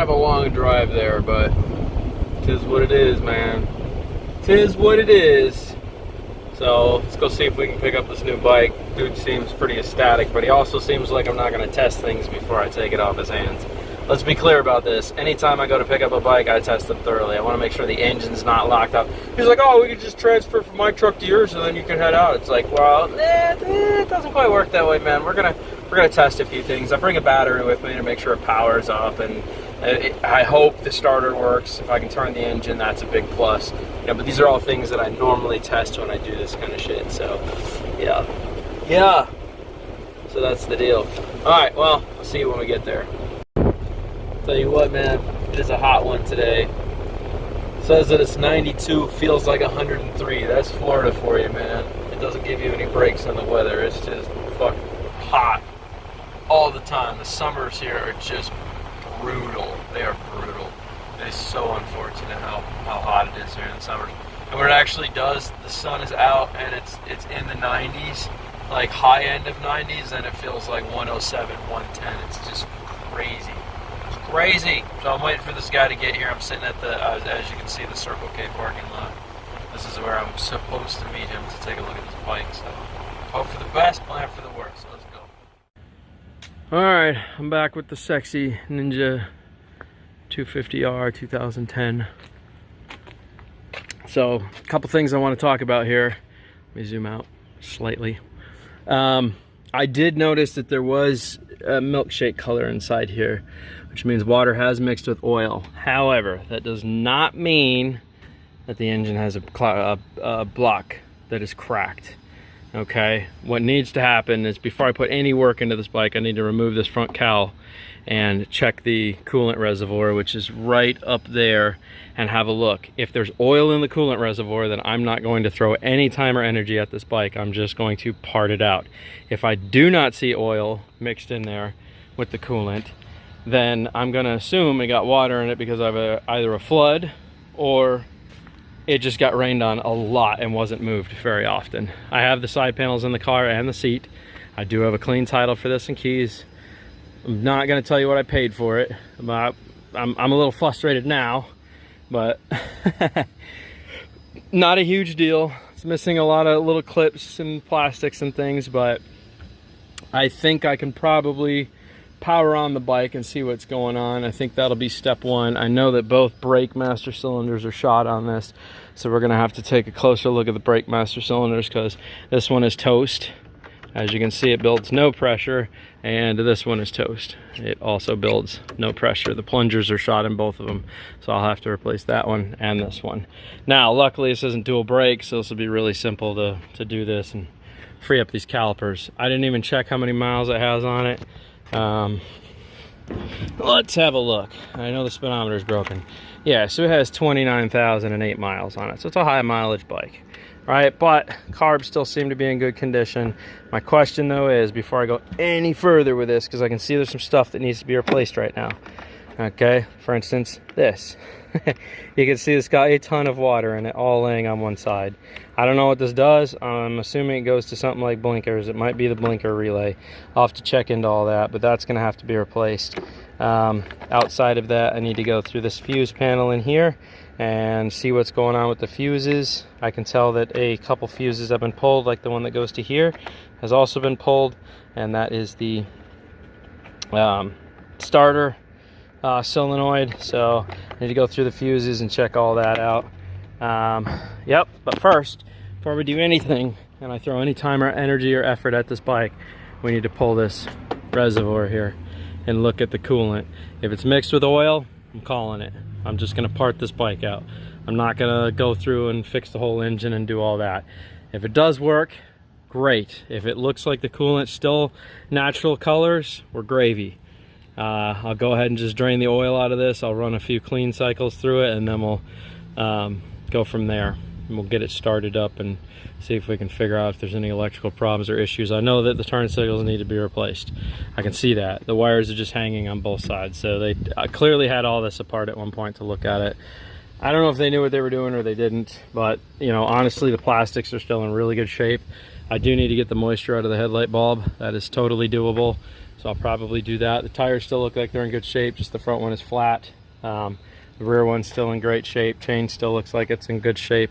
of a long drive there, but 'tis what it is, man. 'Tis what it is. So let's go see if we can pick up this new bike. Dude seems pretty ecstatic, but he also seems like I'm not going to test things before I take it off his hands. Let's be clear about this. Anytime I go to pick up a bike, I test them thoroughly. I want to make sure the engine's not locked up. He's like, oh, we could just transfer from my truck to yours and then you can head out. It's like, well, it doesn't quite work that way, man. We're gonna test a few things. I bring a battery with me to make sure it powers up, and I hope the starter works. If I can turn the engine, that's a big plus. You know, but these are all things that I normally test when I do this kind of shit. So, yeah. So that's the deal. All right, well, I'll see you when we get there. Tell you what, man, it is a hot one today. Says that it's 92, feels like 103. That's Florida for you, man. It doesn't give you any breaks on the weather. It's just fucking hot all the time. The summers here are just brutal. They are brutal. It is so unfortunate how hot it is here in the summers. And when it actually does, the sun is out and it's in the 90s, like high end of 90s, and it feels like 107, 110. It's just crazy. Crazy. So I'm waiting for this guy to get here. I'm sitting at the, as you can see, the Circle K parking lot. This is where I'm supposed to meet him to take a look at this bike. So hope for the best, plan for the worst. So let's go. All right, I'm back with the sexy Ninja 250R 2010. So a couple things I want to talk about here. Let me zoom out slightly. I did notice that there was a milkshake color inside here, which means water has mixed with oil. However, that does not mean that the engine has a block that is cracked. Okay, what needs to happen is before I put any work into this bike, I need to remove this front cowl and check the coolant reservoir, which is right up there, and have a look. If there's oil in the coolant reservoir, then I'm not going to throw any time or energy at this bike. I'm just going to part it out. If I do not see oil mixed in there with the coolant, then I'm gonna assume it got water in it because of either a flood or it just got rained on a lot and wasn't moved very often. I have the side panels in the car and the seat. I do have a clean title for this and keys. I'm not gonna tell you what I paid for it. I'm a little frustrated now, but not a huge deal. It's missing a lot of little clips and plastics and things, but I think I can probably power on the bike and see what's going on. I think that'll be step one. I know that both brake master cylinders are shot on this, so we're gonna have to take a closer look at the brake master cylinders because this one is toast. As you can see, it builds no pressure, and this one is toast. It also builds no pressure. The plungers are shot in both of them, so I'll have to replace that one and this one. Now, luckily this isn't dual brake, so this will be really simple to do this and free up these calipers. I didn't even check how many miles it has on it. Let's have a look. I know the speedometer is broken. Yeah, so it has 29,008 miles on it, so it's a high mileage bike, right? But carbs still seem to be in good condition. My question though is, before I go any further with this, because I can see there's some stuff that needs to be replaced right now. Okay, for instance, this. You can see it's got a ton of water in it, all laying on one side. I don't know what this does. I'm assuming it goes to something like blinkers. It might be the blinker relay. I'll have to check into all that, but that's gonna have to be replaced. Outside of that, I need to go through this fuse panel in here and see what's going on with the fuses. I can tell that a couple fuses have been pulled, like the one that goes to here has also been pulled, and that is the starter solenoid. So I need to go through the fuses and check all that out. Yep, but first, before we do anything and I throw any time or energy or effort at this bike, we need to pull this reservoir here and look at the coolant. If it's mixed with oil, I'm calling it. I'm just gonna part this bike out. I'm not gonna go through and fix the whole engine and do all that. If it does work, great. If it looks like the coolant's still natural colors, we're gravy. I'll go ahead and just drain the oil out of this. I'll run a few clean cycles through it, and then we'll go from there. And we'll get it started up and see if we can figure out if there's any electrical problems or issues. I know that the turn signals need to be replaced. I can see that. The wires are just hanging on both sides. So they clearly had all this apart at one point to look at it. I don't know if they knew what they were doing or they didn't, but you know, honestly, the plastics are still in really good shape. I do need to get the moisture out of the headlight bulb. That is totally doable. So I'll probably do that. The tires still look like they're in good shape, just the front one is flat. The rear one's still in great shape. Chain still looks like it's in good shape.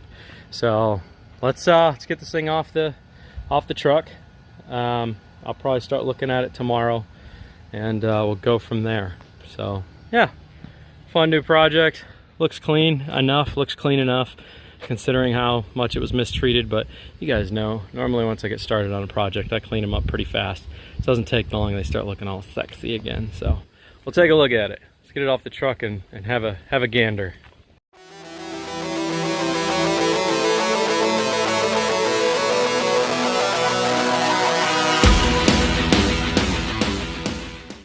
So let's get this thing off the truck. I'll probably start looking at it tomorrow, and we'll go from there. So yeah, fun new project. Looks clean enough considering how much it was mistreated, but you guys know, normally once I get started on a project, I clean them up pretty fast. It doesn't take long, they start looking all sexy again. So we'll take a look at it. Let's get it off the truck and have a gander.